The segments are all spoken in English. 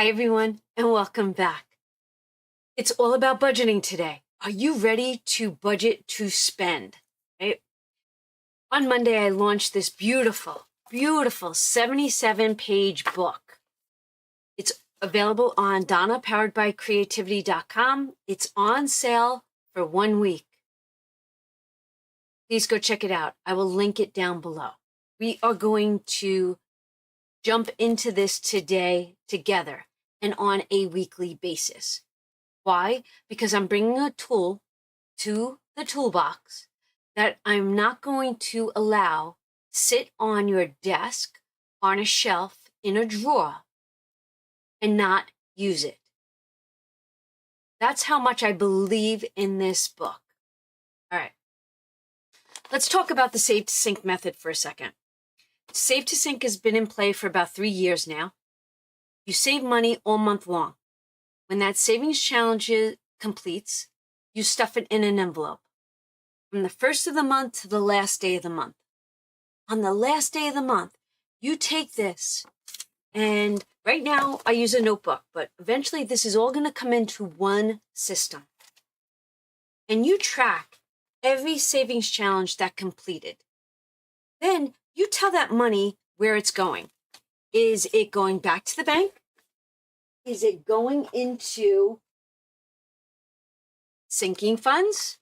Hi, everyone, and welcome back. It's all about budgeting today. Are you ready to budget to spend? Right? On Monday, I launched this beautiful 77-page book. It's available on Donna, poweredbycreativity.com. It's on sale for 1 week. Please go check it out. I will link it down below. We are going to jump into this today together and on a weekly basis. Why? Because I'm bringing a tool to the toolbox that I'm not going to allow sit on your desk, on a shelf, in a drawer, and not use it. That's how much I believe in this book. All right. Let's talk about the Save to Sync method for a second. Save to Sync has been in play for about 3 years now. You save money all month long. When that savings challenge completes, you stuff it in an envelope. From the first of the month to the last day of the month. On the last day of the month, you take this, and right now I use a notebook, but eventually this is all going to come into one system. And you track every savings challenge that completed. Then you tell that money where it's going. Is it going back to the bank? Is it going into sinking funds?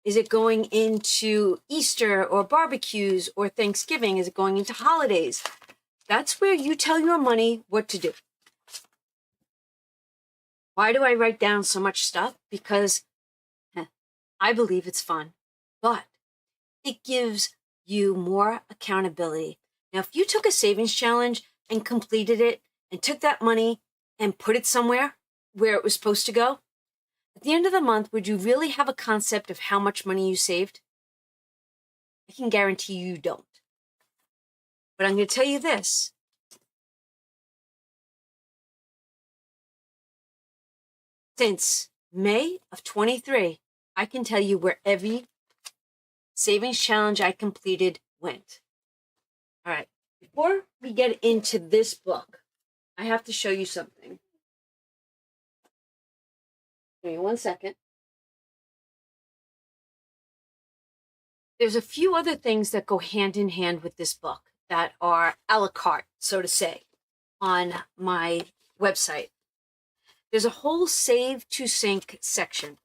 Is it going into Easter or barbecues or Thanksgiving? Is it going into holidays? That's where you tell your money what to do. Why do I write down so much stuff? Because I believe it's fun, but it gives you more accountability. Now, if you took a savings challenge and completed it and took that money and put it somewhere where it was supposed to go, at the end of the month, would you really have a concept of how much money you saved? I can guarantee you don't. But I'm going to tell you this. Since May of 23, I can tell you where every savings challenge I completed went. All right. Before we get into this book, I have to show you something. Give me 1 second. There's a few other things that go hand in hand with this book that are a la carte, so to say, on my website. There's a whole Save to Sync section.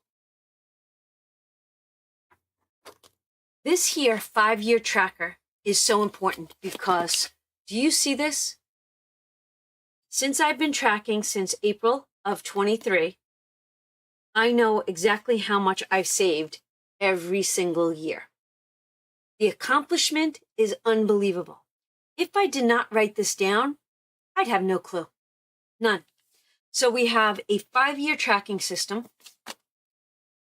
This here 5-year tracker is so important because, do you see this? Since I've been tracking since April of 23, I know exactly how much I've saved every single year. The accomplishment is unbelievable. If I did not write this down, I'd have no clue. None. So we have a 5-year tracking system.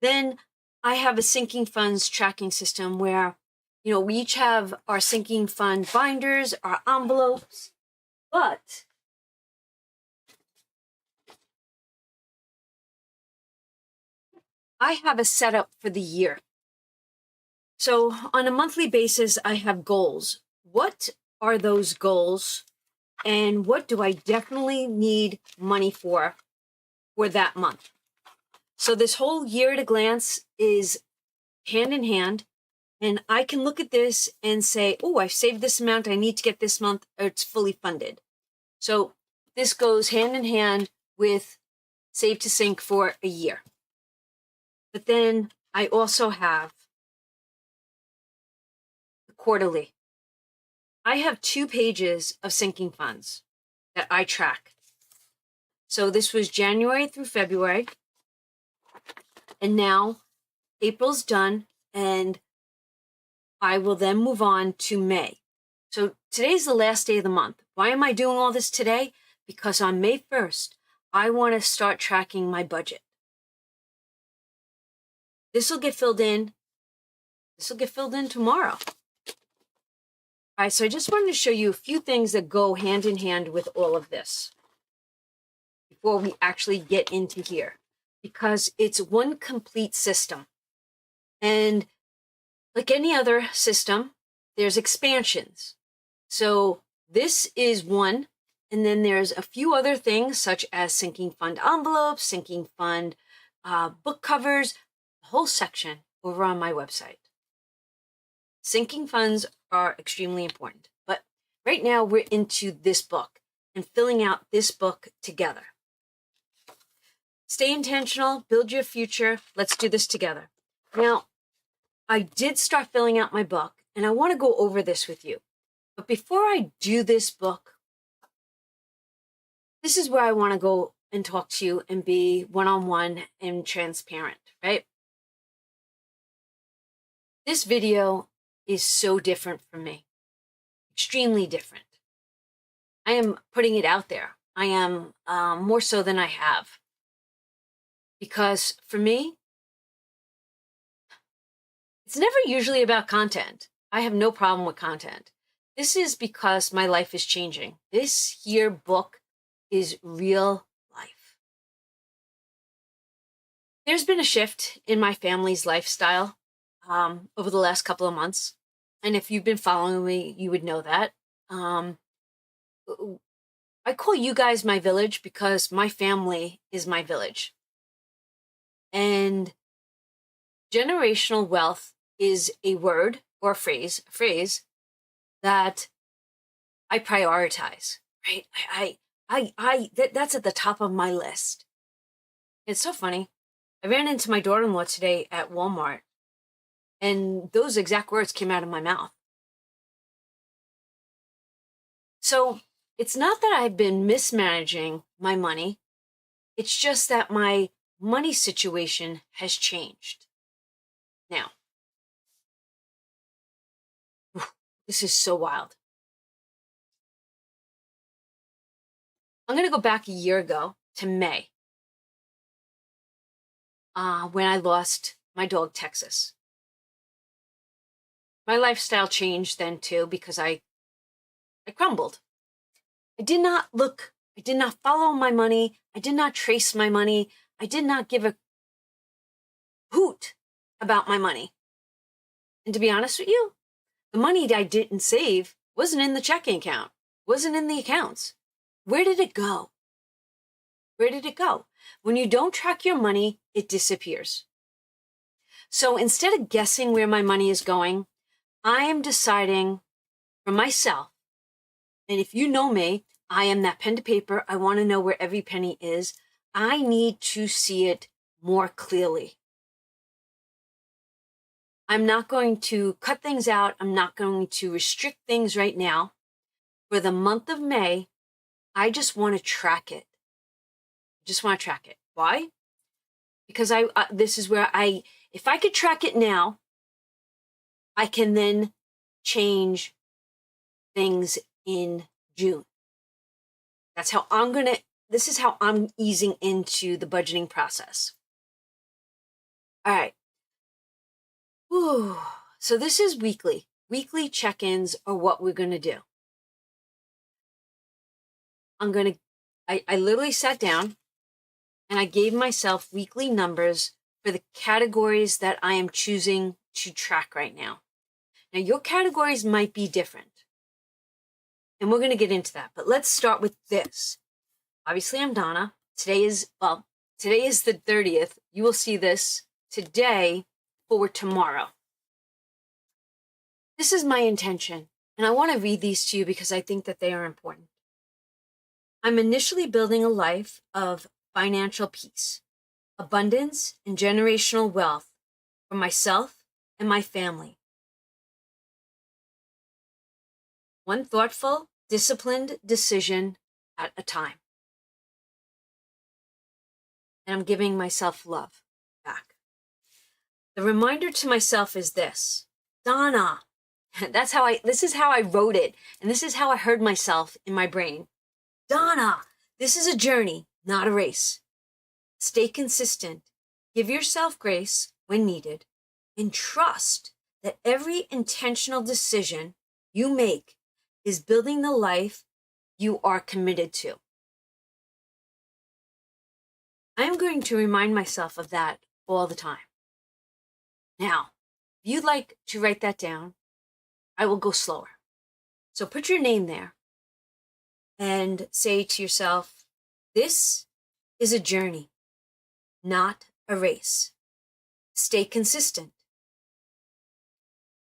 Then I have a sinking funds tracking system where, we each have our sinking fund binders, our envelopes, but I have a setup for the year. So on a monthly basis, I have goals. What are those goals? And what do I definitely need money for that month? So this whole year at a glance is hand in hand. And I can look at this and say, oh, I've saved this amount. I need to get this month, or it's fully funded. So this goes hand in hand with Save to Sync for a year. But then I also have the quarterly. I have 2 pages of sinking funds that I track. So this was January through February. And now April's done, and I will then move on to May. So today's the last day of the month. Why am I doing all this today? Because on May 1st, I want to start tracking my budget. This will get filled in. This will get filled in tomorrow. All right, so I just wanted to show you a few things that go hand in hand with all of this before we actually get into here, because it's one complete system. And like any other system, there's expansions. So this is one, And then there's a few other things such as sinking fund envelopes, sinking fund book covers, a whole section over on my website. Sinking funds are extremely important, but right now we're into this book and filling out this book together. Stay intentional, build your future. Let's do this together. Now, I did start filling out my book, and I want to go over this with you. But before I do this book, this is where I want to go and talk to you and be one-on-one and transparent, right? This video is so different from me, extremely different. I am putting it out there. I am more so than I have. Because for me, it's never usually about content. I have no problem with content. This is because my life is changing. This here book is real life. There's been a shift in my family's lifestyle over the last couple of months. And if you've been following me, you would know that. I call you guys my village because my family is my village. And generational wealth is a word or a phrase that I prioritize, right? That's at the top of my list. It's so funny. I ran into my daughter-in-law today at Walmart, and those exact words came out of my mouth. So it's not that I've been mismanaging my money. It's just that my money situation has changed. Now, this is so wild. I'm going to go back a year ago to May when I lost my dog, Texas. My lifestyle changed then too because I crumbled. I did not follow my money. I did not trace my money. I did not give a hoot about my money. And to be honest with you, the money I didn't save wasn't in the checking account, wasn't in the accounts. Where did it go? Where did it go? When you don't track your money, it disappears. So instead of guessing where my money is going, I am deciding for myself. And if you know me, I am that pen to paper. I want to know where every penny is. I need to see it more clearly. I'm not going to cut things out. I'm not going to restrict things right now. For the month of May, I just want to track it. Why? Because this is where if I could track it now, I can then change things in June. This is how I'm easing into the budgeting process. All right. Whew. So this is weekly. Weekly check-ins are what we're going to do. I literally sat down and I gave myself weekly numbers for the categories that I am choosing to track right now. Now, your categories might be different. And we're going to get into that. But let's start with this. Obviously, I'm Donna. Today is the 30th. You will see this today for tomorrow. This is my intention. And I want to read these to you because I think that they are important. I'm initially building a life of financial peace, abundance, and generational wealth for myself and my family. One thoughtful, disciplined decision at a time. And I'm giving myself love back. The reminder to myself is this: Donna. This is how I wrote it. And this is how I heard myself in my brain. Donna, this is a journey, not a race. Stay consistent. Give yourself grace when needed. And trust that every intentional decision you make is building the life you are committed to. I am going to remind myself of that all the time. Now, if you'd like to write that down, I will go slower. So put your name there. and say to yourself, this is a journey, not a race. Stay consistent.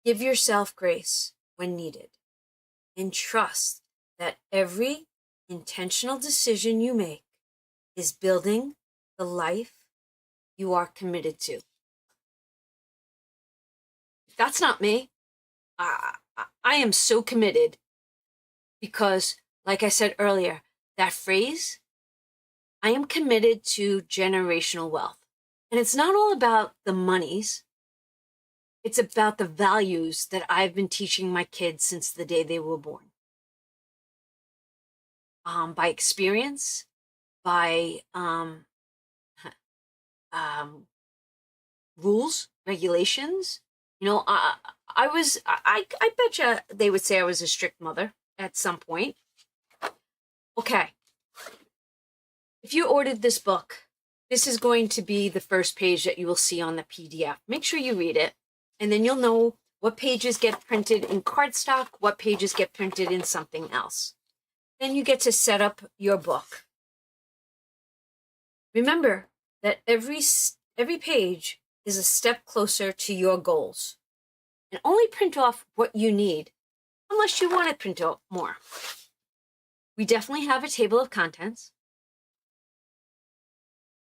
Give yourself grace when needed, and trust that every intentional decision you make is building the life you are committed to. If that's not me, I am so committed because, like I said earlier, that phrase, I am committed to generational wealth. And it's not all about the monies. It's about the values that I've been teaching my kids since the day they were born. By experience, by rules, regulations. You know, I bet you they would say I was a strict mother at some point. Okay. If you ordered this book, this is going to be the first page that you will see on the PDF. Make sure you read it, and then you'll know what pages get printed in cardstock, what pages get printed in something else. Then you get to set up your book. Remember that every page is a step closer to your goals. And only print off what you need, unless you want to print out more. We definitely have a table of contents.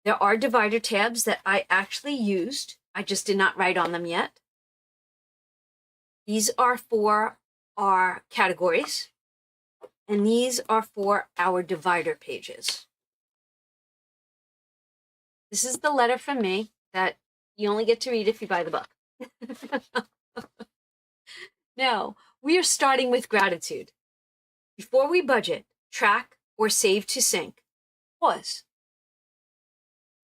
There are divider tabs that I actually used. I just did not write on them yet. These are for our categories, and these are for our divider pages. This is the letter from me that you only get to read if you buy the book. Now, we are starting with gratitude. Before we budget, track, or save to sync, pause.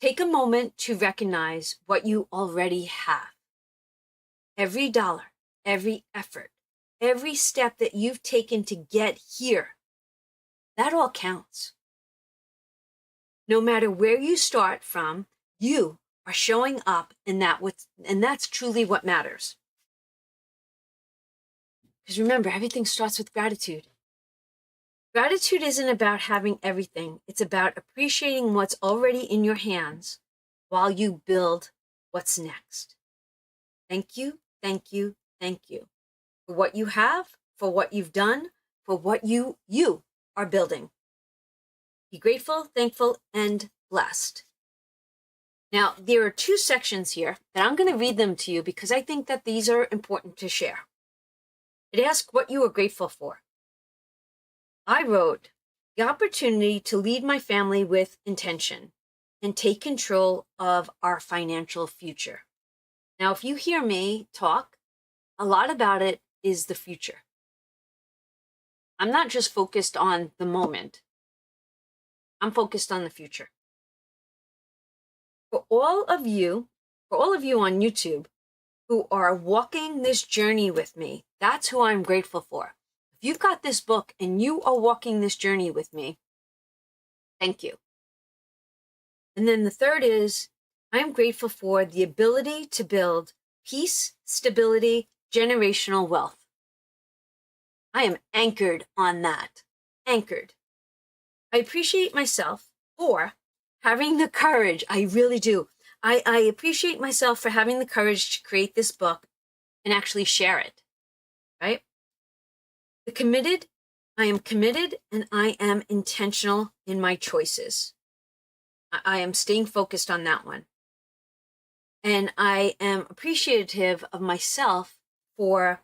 Take a moment to recognize what you already have. Every dollar, every effort, every step that you've taken to get here, that all counts. No matter where you start from, you are showing up, and that's truly what matters. Because remember, everything starts with gratitude. Gratitude isn't about having everything. It's about appreciating what's already in your hands while you build what's next. Thank you, thank you, thank you for what you have, for what you've done, for what you are building. Be grateful, thankful, and blessed. Now, there are two sections here that I'm going to read them to you because I think that these are important to share. It asks what you are grateful for. I wrote, the opportunity to lead my family with intention and take control of our financial future. Now, if you hear me talk, a lot about it is the future. I'm not just focused on the moment. I'm focused on the future. For all of you on YouTube who are walking this journey with me, that's who I'm grateful for. If you've got this book and you are walking this journey with me, thank you. And then the third is, I'm grateful for the ability to build peace, stability, generational wealth. I am anchored on that. Anchored. I appreciate myself for having the courage. I really do. I appreciate myself for having the courage to create this book and actually share it, right? The committed, I am committed and I am intentional in my choices. I am staying focused on that one. And I am appreciative of myself for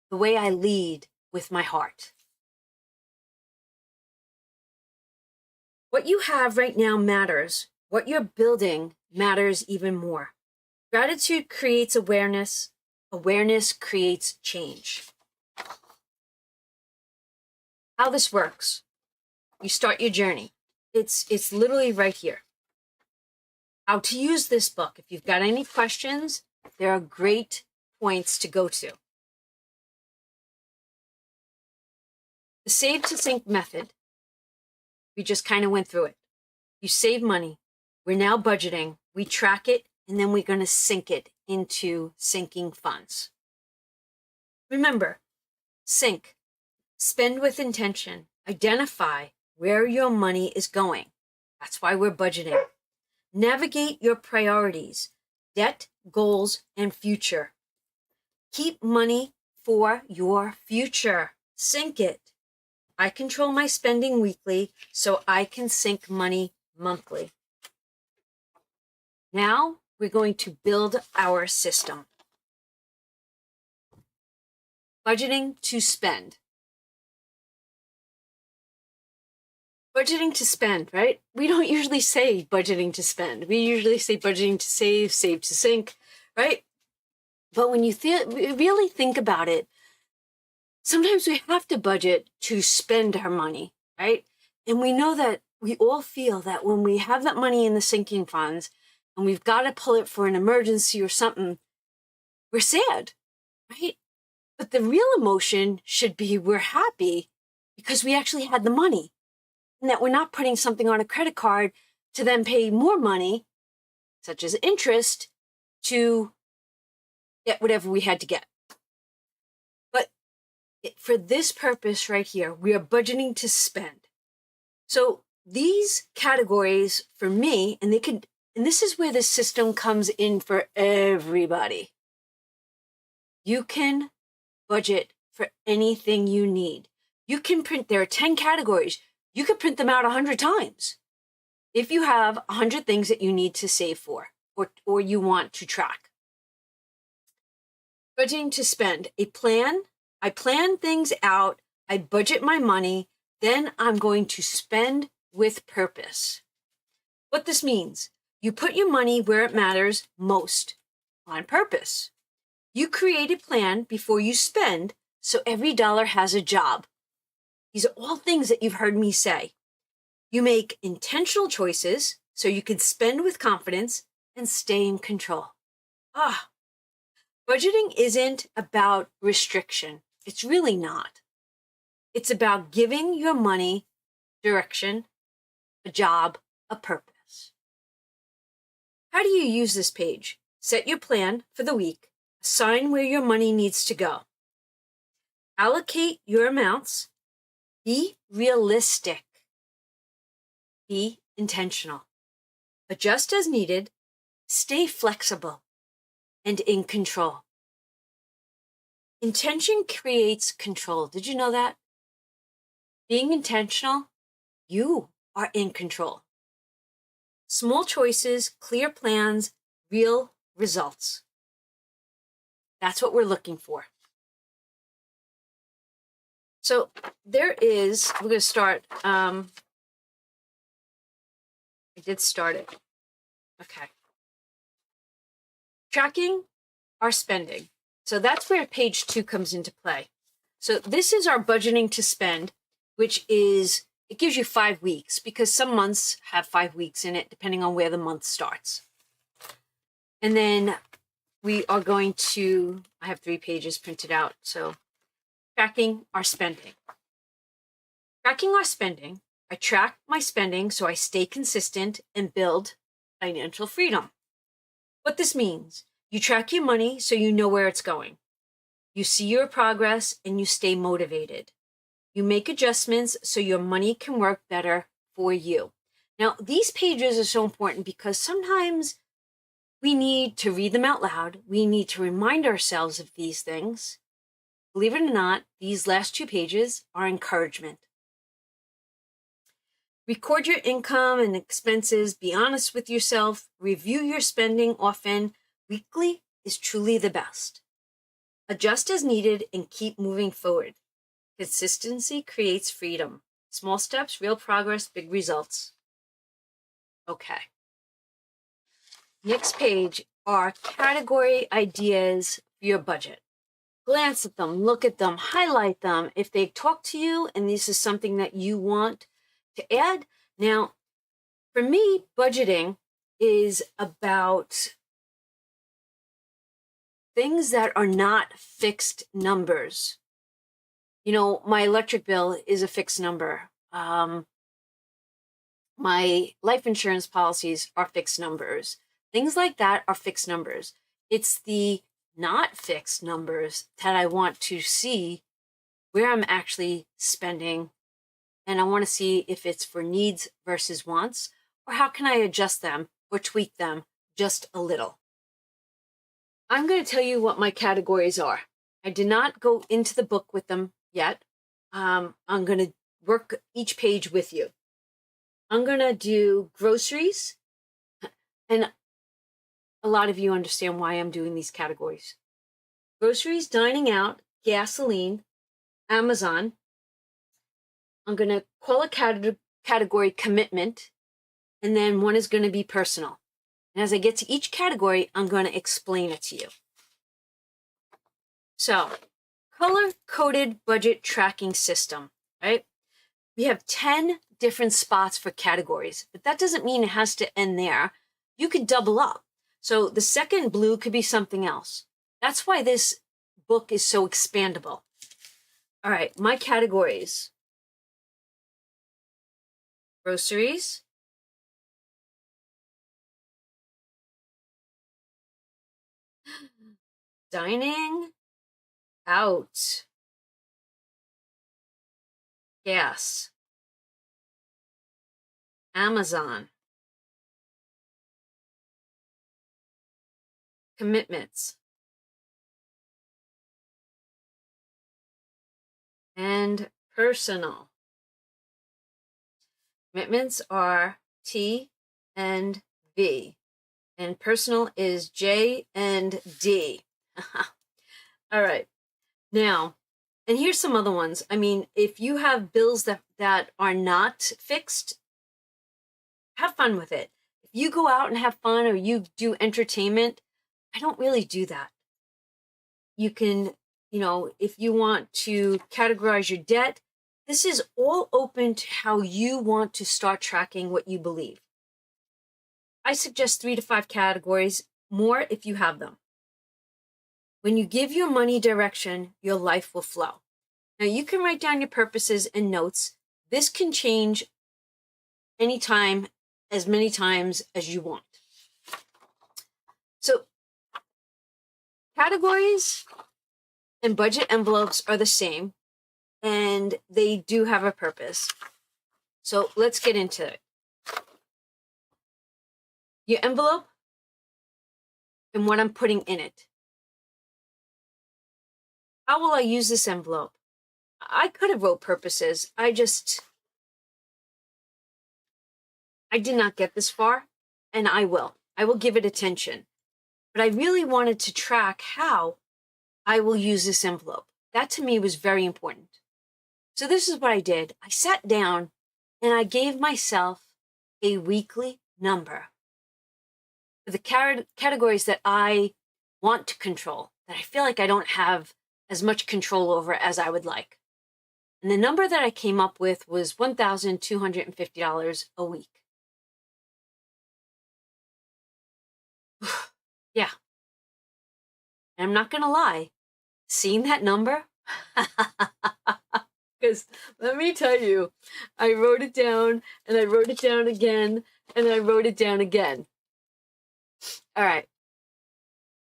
the way I lead with my heart. What you have right now matters. What you're building matters even more. Gratitude creates awareness. Awareness creates change. How this works. You start your journey. It's literally right here. How to use this book. If you've got any questions, there are great points to go to. The save to sync method. We just kind of went through it. You save money. We're now budgeting. We track it, and then we're going to sync it into sinking funds. Remember, sync. Spend with intention. Identify where your money is going. That's why we're budgeting. Navigate your priorities, debt, goals, and future. Keep money for your future. Sync it. I control my spending weekly so I can sync money monthly. Now we're going to build our system. Budgeting to spend. Budgeting to spend, right? We don't usually say budgeting to spend. We usually say budgeting to save, save to sync, right? But when you really think about it, sometimes we have to budget to spend our money, right? And we know that we all feel that when we have that money in the sinking funds and we've got to pull it for an emergency or something, we're sad, right? But the real emotion should be we're happy because we actually had the money and that we're not putting something on a credit card to then pay more money, such as interest, to get whatever we had to get. But for this purpose right here, we are budgeting to spend. So these categories for me, and this is where the system comes in for everybody. You can budget for anything you need. You can print, there are 10 categories. You could print them out 100 times. If you have 100 things that you need to save for or you want to track. Budgeting to spend. A plan. I plan things out. I budget my money. Then I'm going to spend with purpose. What this means, you put your money where it matters most on purpose. You create a plan before you spend so every dollar has a job. These are all things that you've heard me say. You make intentional choices so you can spend with confidence and stay in control. Budgeting isn't about restriction. It's really not. It's about giving your money direction, a job, a purpose. How do you use this page? Set your plan for the week. Assign where your money needs to go. Allocate your amounts. Be realistic. Be intentional. Adjust as needed. Stay flexible and in control. Intention creates control. Did you know that? Being intentional, you are in control. Small choices, clear plans, real results. That's what we're looking for. So we're going to start. I did start it. Okay. Tracking our spending. So that's where page 2 comes into play. So this is our budgeting to spend, which is, it gives you 5 weeks because some months have 5 weeks in it, depending on where the month starts. And then we are going to, I have 3 pages printed out. So tracking our spending. Tracking our spending, I track my spending so I stay consistent and build financial freedom. What this means, you track your money so you know where it's going. You see your progress and you stay motivated. You make adjustments so your money can work better for you. Now, these pages are so important because sometimes we need to read them out loud. We need to remind ourselves of these things. Believe it or not, these last 2 pages are encouragement. Record your income and expenses. Be honest with yourself. Review your spending often. Weekly is truly the best. Adjust as needed and keep moving forward. Consistency creates freedom. Small steps, real progress, big results. Okay. Next page are category ideas for your budget. Glance at them, look at them, highlight them. If they talk to you and this is something that you want to add. Now, for me, budgeting is about things that are not fixed numbers. You know, my electric bill is a fixed number. My life insurance policies are fixed numbers. Things like that are fixed numbers. It's the not fixed numbers that I want to see where I'm actually spending and I want to see if it's for needs versus wants, or how can I adjust them or tweak them just a little. I'm going to tell you what my categories are. I did not go into the book with them yet. I'm going to work each page with you. I'm going to do groceries, and a lot of you understand why I'm doing these categories. Groceries, dining out, gasoline, Amazon. I'm going to call a category commitment, and then one is going to be personal. And as I get to each category, I'm going to explain it to you. So, color-coded budget tracking system, right? We have 10 different spots for categories, but that doesn't mean it has to end there. You could double up. So the second blue could be something else. That's why this book is so expandable. All right, my categories. Groceries. Dining out. Gas. Amazon. Commitments. And personal. Commitments are T and V, and personal is J and D. All right. Now, and here's some other ones. I mean, if you have bills that are not fixed, have fun with it. If you go out and have fun or you do entertainment, I don't really do that. You can, if you want to categorize your debt, this is all open to how you want to start tracking what you believe. I suggest 3 to 5 categories, more if you have them. When you give your money direction, your life will flow. Now you can write down your purposes and notes. This can change anytime, as many times as you want. So categories and budget envelopes are the same, and they do have a purpose. So let's get into it. Your envelope and what I'm putting in it. How will I use this envelope? I could have wrote purposes. I did not get this far, and I will. I will give it attention. But I really wanted to track how I will use this envelope. That to me was very important. So this is what I did. I sat down and I gave myself a weekly number for the categories that I want to control, that I feel like I don't have as much control over as I would like. And the number that I came up with was $1,250 a week. Yeah. And I'm not going to lie, seeing that number, because let me tell you, I wrote it down and I wrote it down again and I wrote it down again. All right.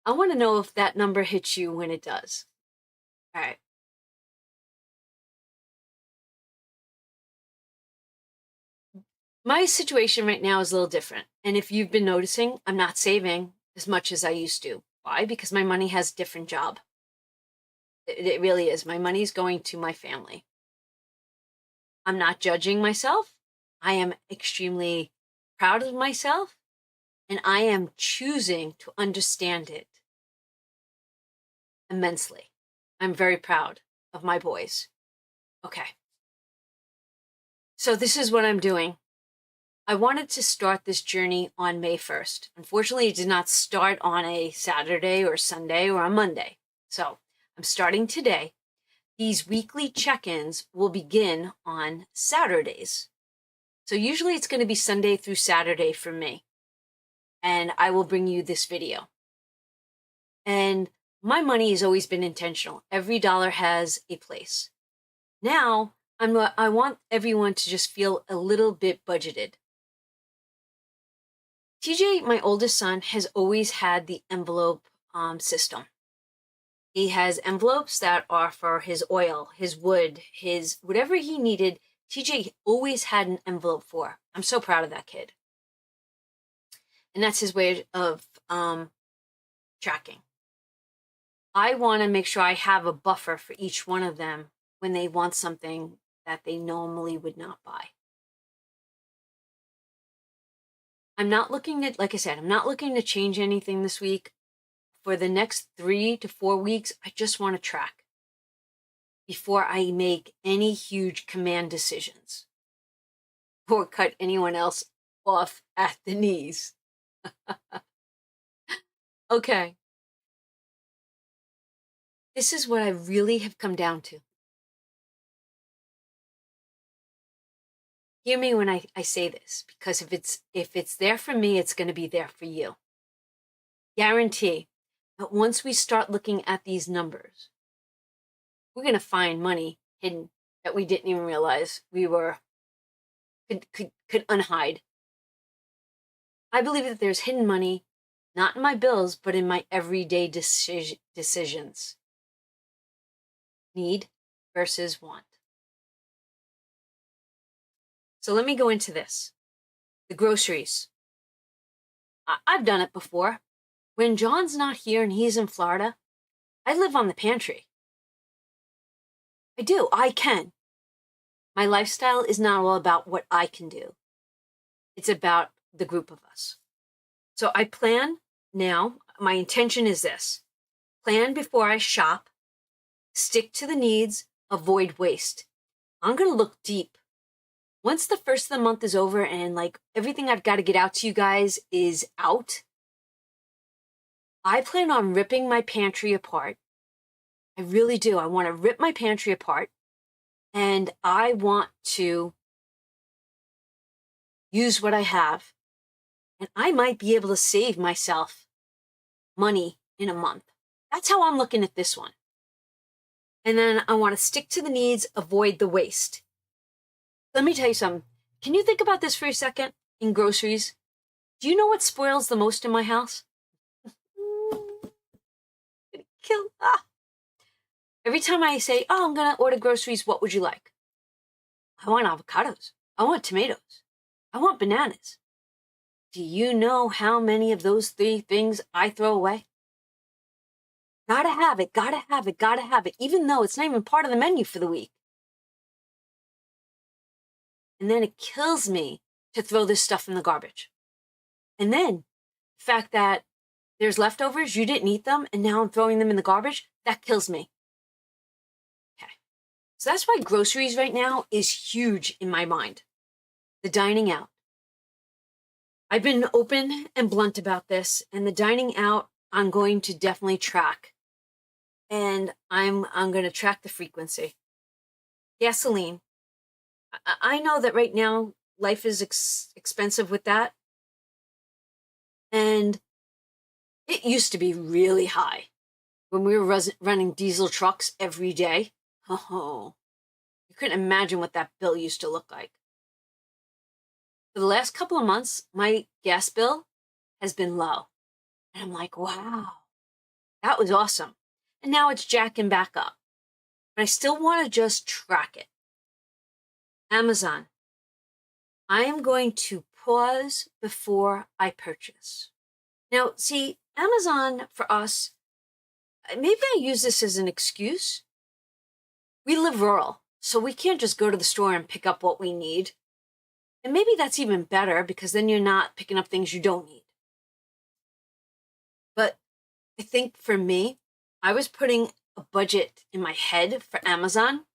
I want to know if that number hits you when it does. All right. My situation right now is a little different. And if you've been noticing, I'm not saving as much as I used to. Why? Because my money has a different job. It really is. My money's going to my family. I'm not judging myself. I am extremely proud of myself, and I am choosing to understand it immensely. I'm very proud of my boys. Okay. So this is what I'm doing. I wanted to start this journey on May 1st. Unfortunately, it did not start on a Saturday or Sunday or a Monday. So I'm starting today. These weekly check-ins will begin on Saturdays. So usually it's going to be Sunday through Saturday for me. And I will bring you this video. And my money has always been intentional. Every dollar has a place. Now, I want everyone to just feel a little bit budgeted. TJ, my oldest son, has always had the envelope system. He has envelopes that are for his oil, his wood, his whatever he needed TJ always had an envelope for. I'm so proud of that kid. And that's his way of tracking. I want to make sure I have a buffer for each one of them when they want something that they normally would not buy. I'm not looking at, like I said, I'm not looking to change anything this week. For the next 3 to 4 weeks, I just want to track before I make any huge command decisions or cut anyone else off at the knees. Okay. This is what I really have come down to. Hear me when I say this, because if it's there for me, it's going to be there for you. Guarantee that once we start looking at these numbers, we're going to find money hidden that we didn't even realize we could unhide. I believe that there's hidden money, not in my bills, but in my everyday decisions. Need versus want. So let me go into this. The groceries. I've done it before. When John's not here and he's in Florida, I live on the pantry. I do. I can. My lifestyle is not all about what I can do. It's about the group of us. So I plan now. My intention is this. Plan before I shop. Stick to the needs. Avoid waste. I'm going to look deep. Once the first of the month is over and like everything I've got to get out to you guys is out, I plan on ripping my pantry apart. I really do. I want to rip my pantry apart, and I want to use what I have, and I might be able to save myself money in a month. That's how I'm looking at this one. And then I want to stick to the needs, avoid the waste. Let me tell you something. Can you think about this for a second in groceries? Do you know what spoils the most in my house? Every time I say, oh, I'm going to order groceries, what would you like? I want avocados. I want tomatoes. I want bananas. Do you know how many of those 3 things I throw away? Gotta have it, gotta have it, gotta have it, even though it's not even part of the menu for the week. And then it kills me to throw this stuff in the garbage. And then the fact that there's leftovers, you didn't eat them, and now I'm throwing them in the garbage, that kills me. Okay. So that's why groceries right now is huge in my mind. The dining out. I've been open and blunt about this, and the dining out, I'm going to definitely track. And I'm going to track the frequency. Gasoline. I know that right now life is expensive with that. And it used to be really high when we were running diesel trucks every day. Oh, you couldn't imagine what that bill used to look like. For the last couple of months, my gas bill has been low. And I'm like, wow, that was awesome. And now it's jacking back up. But I still want to just track it. Amazon. I am going to pause before I purchase. Now, see, Amazon for us, maybe I use this as an excuse. We live rural, so we can't just go to the store and pick up what we need. And maybe that's even better because then you're not picking up things you don't need. But I think for me, I was putting a budget in my head for Amazon.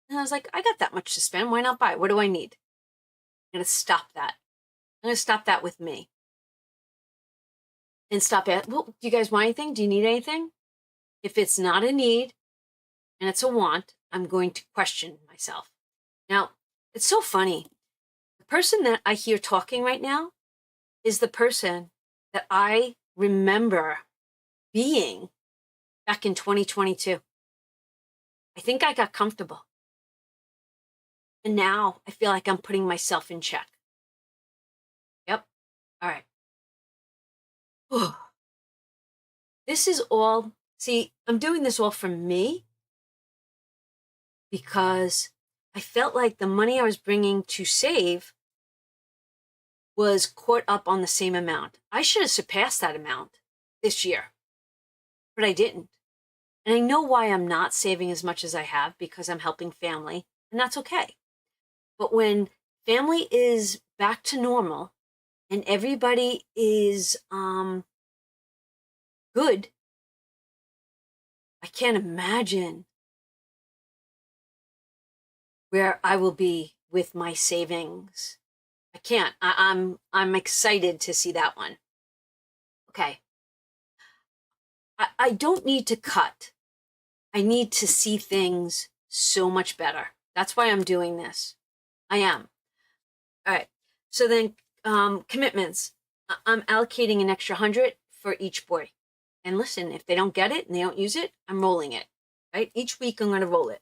And I was like, I got that much to spend. Why not buy? What do I need? I'm going to stop that. I'm going to stop that with me. And stop at, well, do you guys want anything? Do you need anything? If it's not a need and it's a want, I'm going to question myself. Now, it's so funny. The person that I hear talking right now is the person that I remember being back in 2022. I think I got comfortable. And now I feel like I'm putting myself in check. Yep. All right. This is all, see, I'm doing this all for me. because I felt like the money I was bringing to save was caught up on the same amount. I should have surpassed that amount this year, but I didn't. And I know why I'm not saving as much as I have, because I'm helping family, and that's okay. But when family is back to normal and everybody is good, I can't imagine where I will be with my savings. I can't. I'm excited to see that one. Okay. I don't need to cut. I need to see things so much better. That's why I'm doing this. I am. All right. So then commitments. I'm allocating an extra 100 for each boy. And listen, if they don't get it and they don't use it, I'm rolling it. Right? Each week I'm going to roll it.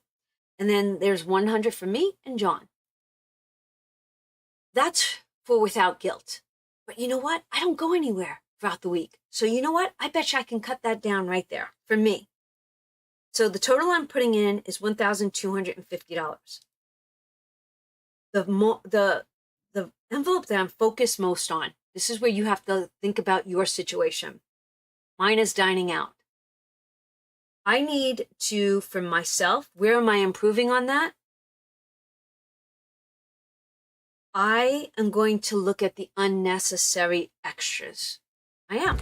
And then there's 100 for me and John. That's for without guilt. But you know what? I don't go anywhere throughout the week. So you know what? I bet you I can cut that down right there for me. So the total I'm putting in is $1,250. The envelope that I'm focused most on, this is where you have to think about your situation. Mine is dining out. I need to, for myself, where am I improving on that? I am going to look at the unnecessary extras. I am.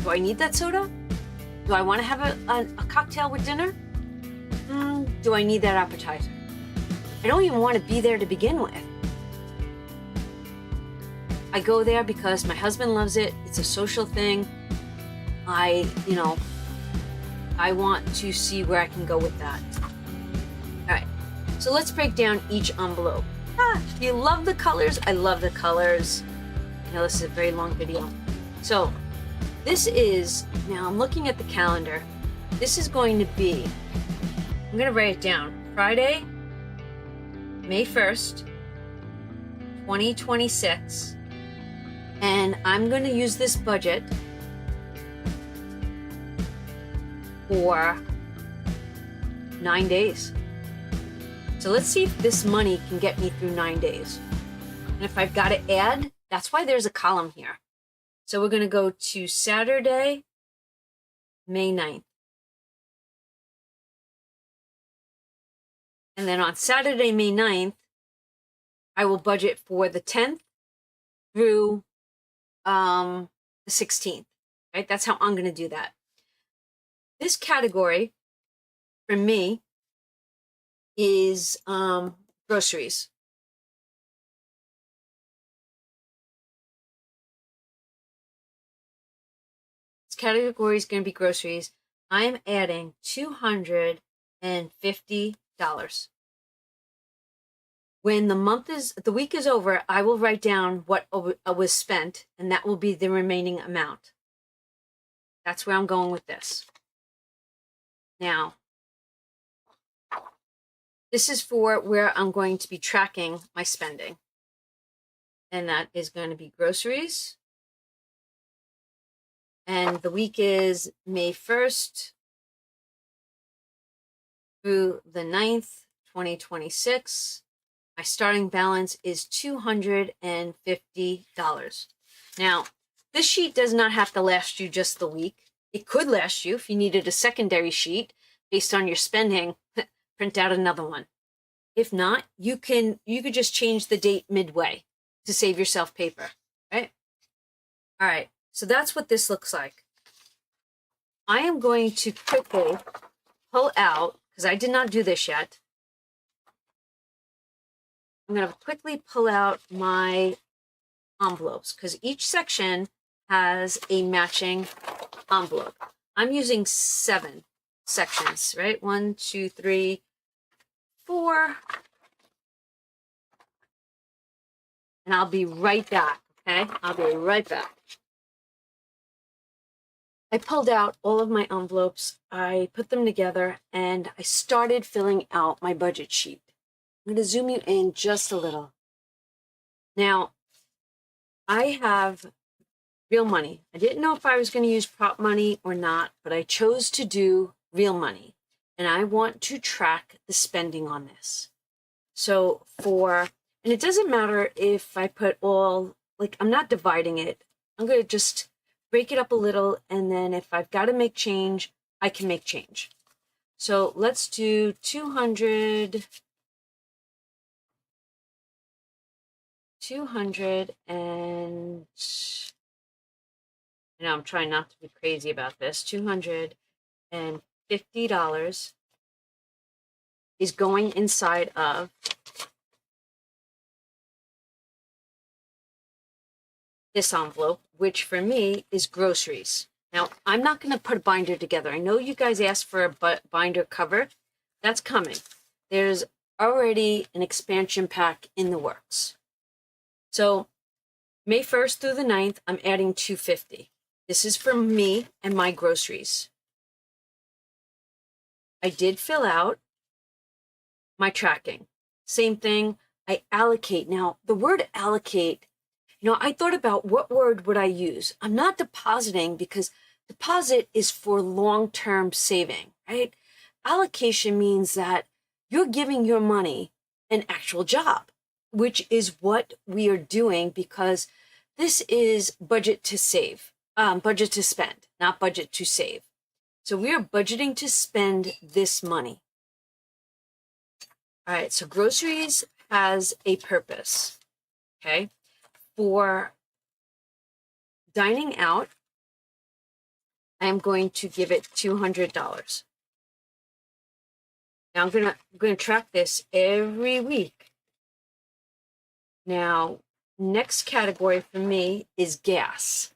Do I need that soda? Do I want to have a cocktail with dinner? Do I need that appetizer? I don't even want to be there to begin with. I go there because my husband loves it. It's a social thing. I want to see where I can go with that. All right, so let's break down each envelope. Do you love the colors? I love the colors. I know this is a very long video. So this is, now I'm looking at the calendar. This is going to be, I'm going to write it down, Friday, May 1st, 2026. And I'm going to use this budget for 9 days. So let's see if this money can get me through 9 days. And if I've got to add, that's why there's a column here. So we're going to go to Saturday, May 9th. And then on Saturday, May 9th, I will budget for the 10th through the 16th, right? That's how I'm going to do that. This category for me is groceries. This category is going to be groceries. I'm adding $250. When the week is over, I will write down what was spent, and that will be the remaining amount. That's where I'm going with this. Now, this is for where I'm going to be tracking my spending. And that is going to be groceries. And the week is May 1st through the 9th, 2026. My starting balance is $250. Now, this sheet does not have to last you just the week. It could last you if you needed a secondary sheet based on your spending. Print out another one. If not, you could just change the date midway to save yourself paper, right? All right, so that's what this looks like. I am going to quickly pull out, because I did not do this yet. I'm going to quickly pull out my envelopes, because each section has a matching envelope. I'm using 7 sections, right? 1, 2, 3, 4. And I'll be right back, okay? I'll be right back. I pulled out all of my envelopes, I put them together, and I started filling out my budget sheet. I'm going to zoom you in just a little. Now, I have real money. I didn't know if I was going to use prop money or not, but I chose to do real money. and I want to track the spending on this. So and it doesn't matter if I put all, like, I'm not dividing it. I'm going to just break it up a little, and then if I've got to make change, I can make change. So let's do 200 and, I'm trying not to be crazy about this, $250 is going inside of this envelope, which for me is groceries. Now, I'm not going to put a binder together. I know you guys asked for a binder cover. That's coming. There's already an expansion pack in the works. So May 1st through the 9th, I'm adding $250. This is for me and my groceries. I did fill out my tracking. Same thing, I allocate. Now, the word allocate, I thought about what word would I use. I'm not depositing because deposit is for long-term saving, right? Allocation means that you're giving your money an actual job, which is what we are doing, because this is budget to save, budget to spend, not budget to save. So we are budgeting to spend this money. All right, so groceries has a purpose, okay? For dining out, I am going to give it $200. Now I'm going to track this every week. Now, next category for me is gas.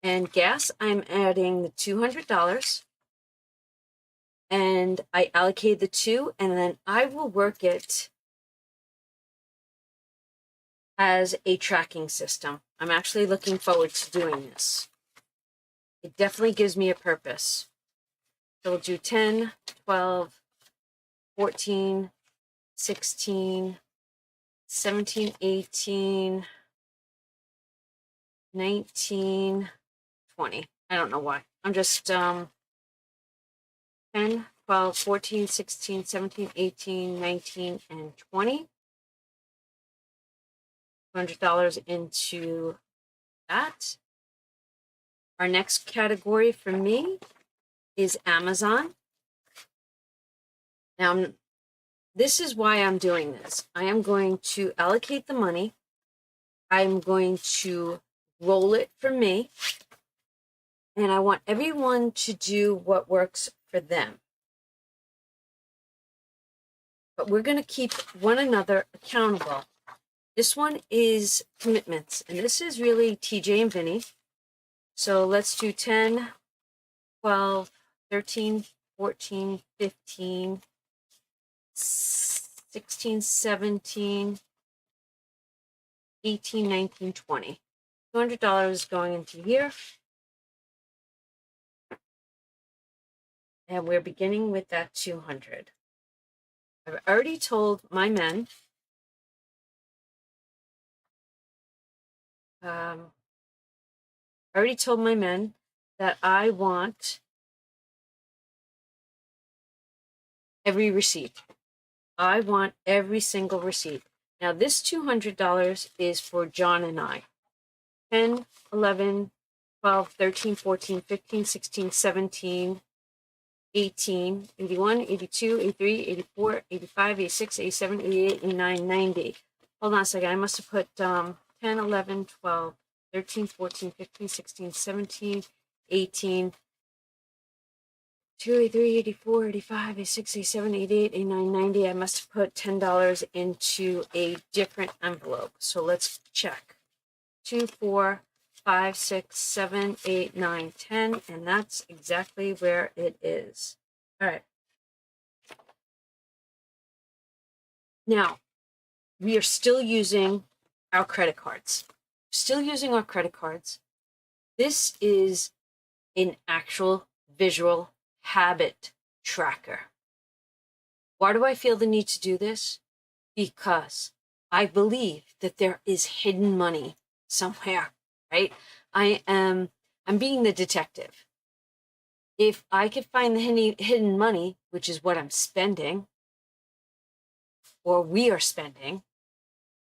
And gas, I'm adding the $200, and I allocate the two, and then I will work it as a tracking system. I'm actually looking forward to doing this. It definitely gives me a purpose. So we'll do 10, 12, 14, 16, 17, 18, 19, 20. I don't know why. I'm just 10, 12, 14, 16, 17, 18, 19, and 20. $200 into that. Our next category for me is Amazon. Now, this is why I'm doing this. I am going to allocate the money. I'm going to roll it for me. And I want everyone to do what works for them. But we're going to keep one another accountable. This one is commitments, and this is really TJ and Vinny. So let's do 10, 12, 13, 14, 15, 16, 17, 18, 19, 20. $200 going into here. And we're beginning with that 200. I've already told my men that I want every receipt. I want every single receipt. Now, this $200 is for John and I. 10, 11, 12, 13, 14, 15, 16, 17, 18, 81, 82, 83, 84, 85, 86, 87, 88, 89, 90. Hold on a second. I must have put 10, 11, 12, 13, 14, 15, 16, 17, 18, 2, 83, 84, 85, 86, 87, 88, 89, 90. I must have put $10 into a different envelope. So let's check. 2, 4, 5, 6, 7, 8, 9, 10. And that's exactly where it is. All right. Now, we are still using our credit cards. Still using our credit cards. This is an actual visual habit tracker. Why do I feel the need to do this? Because I believe that there is hidden money somewhere, right? I'm being the detective. If I could find the hidden money, which is what I'm spending, or we are spending,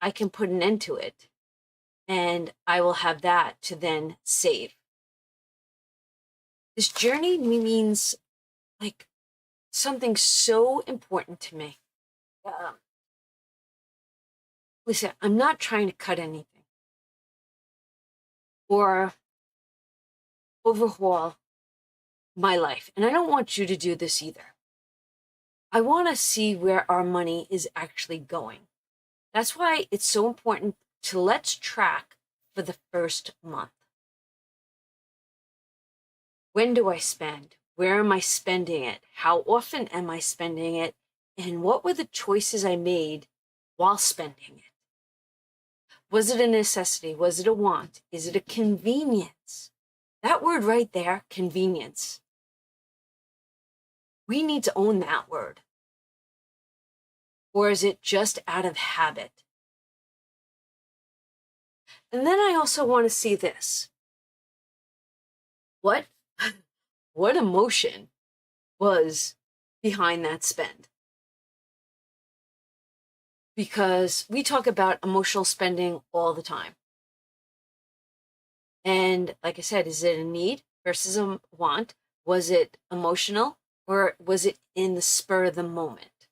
I can put an end to it. And I will have that to then save. This journey means like something so important to me. Listen, I'm not trying to cut anything or overhaul my life. And I don't want you to do this either. I want to see where our money is actually going. That's why it's so important to let's track for the first month. When do I spend? Where am I spending it? How often am I spending it? And what were the choices I made while spending it? Was it a necessity? Was it a want? Is it a convenience? That word right there, convenience. We need to own that word. Or is it just out of habit? And then I also want to see this. What emotion was behind that spend? Because we talk about emotional spending all the time. And like I said, is it a need versus a want? Was it emotional or was it in the spur of the moment?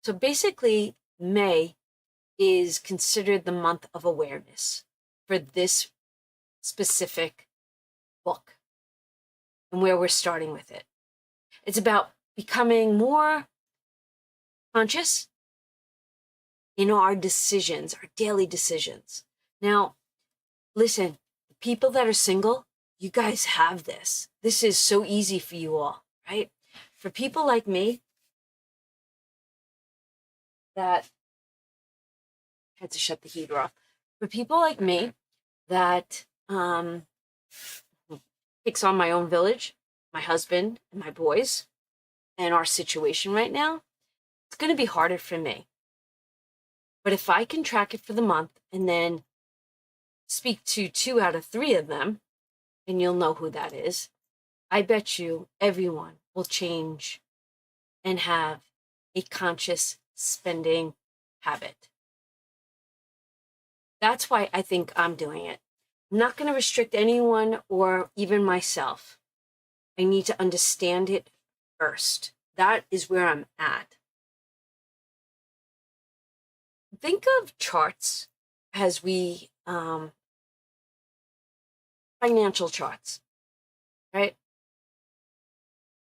So basically, May is considered the month of awareness for this specific book and where we're starting with it. It's about becoming more conscious in our decisions, our daily decisions. Now, listen, people that are single, you guys have this. This is so easy for you all, right? For people like me that had to shut the heater off. For people like me that takes on my own village, my husband and my boys, and our situation right now, it's going to be harder for me. But if I can track it for the month and then speak to 2 out of 3 of them, and you'll know who that is, I bet you everyone will change and have a conscious spending habit. That's why I think I'm doing it. I'm not going to restrict anyone or even myself. I need to understand it first. That is where I'm at. Think of charts as financial charts, right?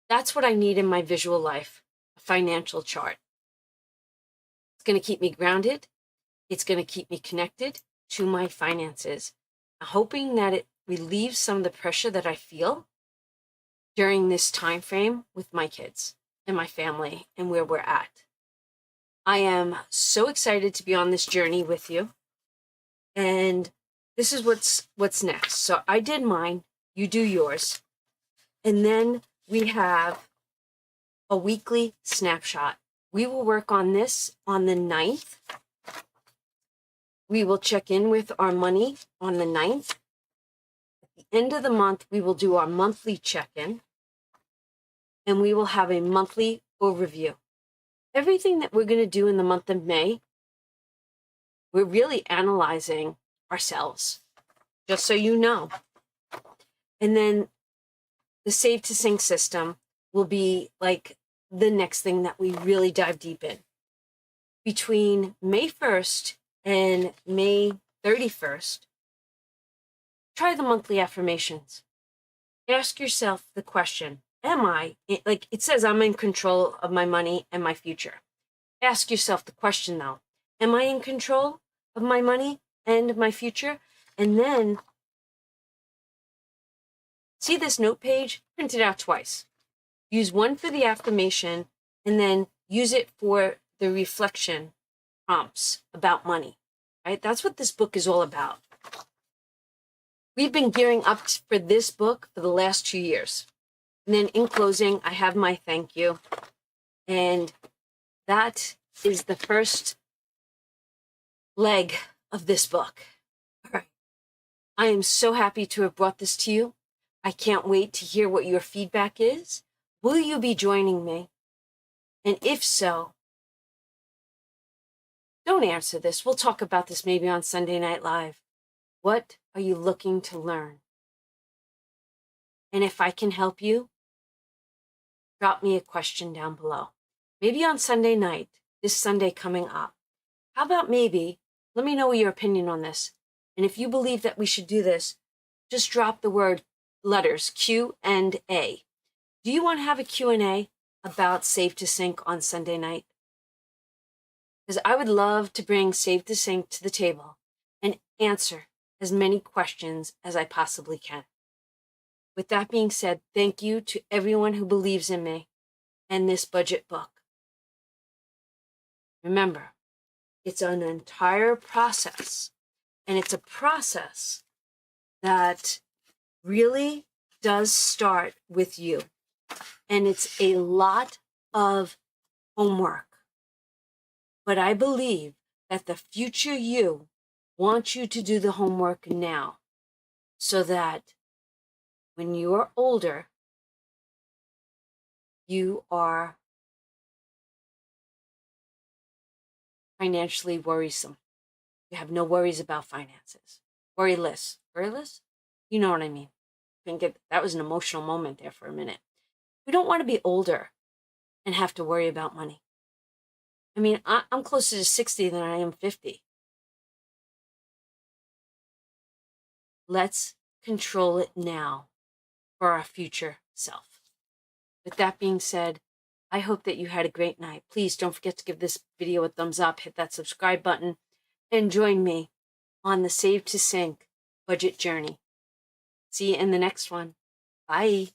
That's what I need in my visual life, a financial chart. It's going to keep me grounded. It's going to keep me connected to my finances, hoping that it relieves some of the pressure that I feel during this time frame with my kids and my family and where we're at. I am so excited to be on this journey with you. And this is what's next. So I did mine, you do yours. And then we have a weekly snapshot. We will work on this on the 9th. We will check in with our money on the 9th. At the end of the month, we will do our monthly check-in. And we will have a monthly overview. Everything that we're going to do in the month of May, we're really analyzing ourselves, just so you know. And then the Save to Sink system will be like the next thing that we really dive deep in. Between May 1st and May 31st, try the monthly affirmations. Ask yourself the question, like it says, I'm in control of my money and my future. Ask yourself the question though, am I in control of my money and my future? And then see this note page, print it out twice. Use one for the affirmation and then use it for the reflection prompts about money, right? That's what this book is all about. We've been gearing up for this book for the last 2 years. And then in closing, I have my thank you. And that is the first leg of this book. All right. I am so happy to have brought this to you. I can't wait to hear what your feedback is. Will you be joining me? And if so, don't answer this. We'll talk about this maybe on Sunday Night Live. What are you looking to learn? And if I can help you, drop me a question down below. Maybe on Sunday night, this Sunday coming up. How about maybe, let me know your opinion on this. And if you believe that we should do this, just drop the word letters Q and A. Do you want to have a Q&A about Save to Sync on Sunday night? Because I would love to bring Save to Sync to the table and answer as many questions as I possibly can. With that being said, thank you to everyone who believes in me and this budget book. Remember, it's an entire process, and it's a process that really does start with you. And it's a lot of homework. But I believe that the future you wants you to do the homework now so that when you're older, you are financially worrisome. You have no worries about finances. Worryless. Worryless? You know what I mean. That was an emotional moment there for a minute. We don't want to be older and have to worry about money. I mean, I'm closer to 60 than I am 50. Let's control it now for our future self. With that being said, I hope that you had a great night. Please don't forget to give this video a thumbs up, hit that subscribe button, and join me on the Save to Sync budget journey. See you in the next one. Bye.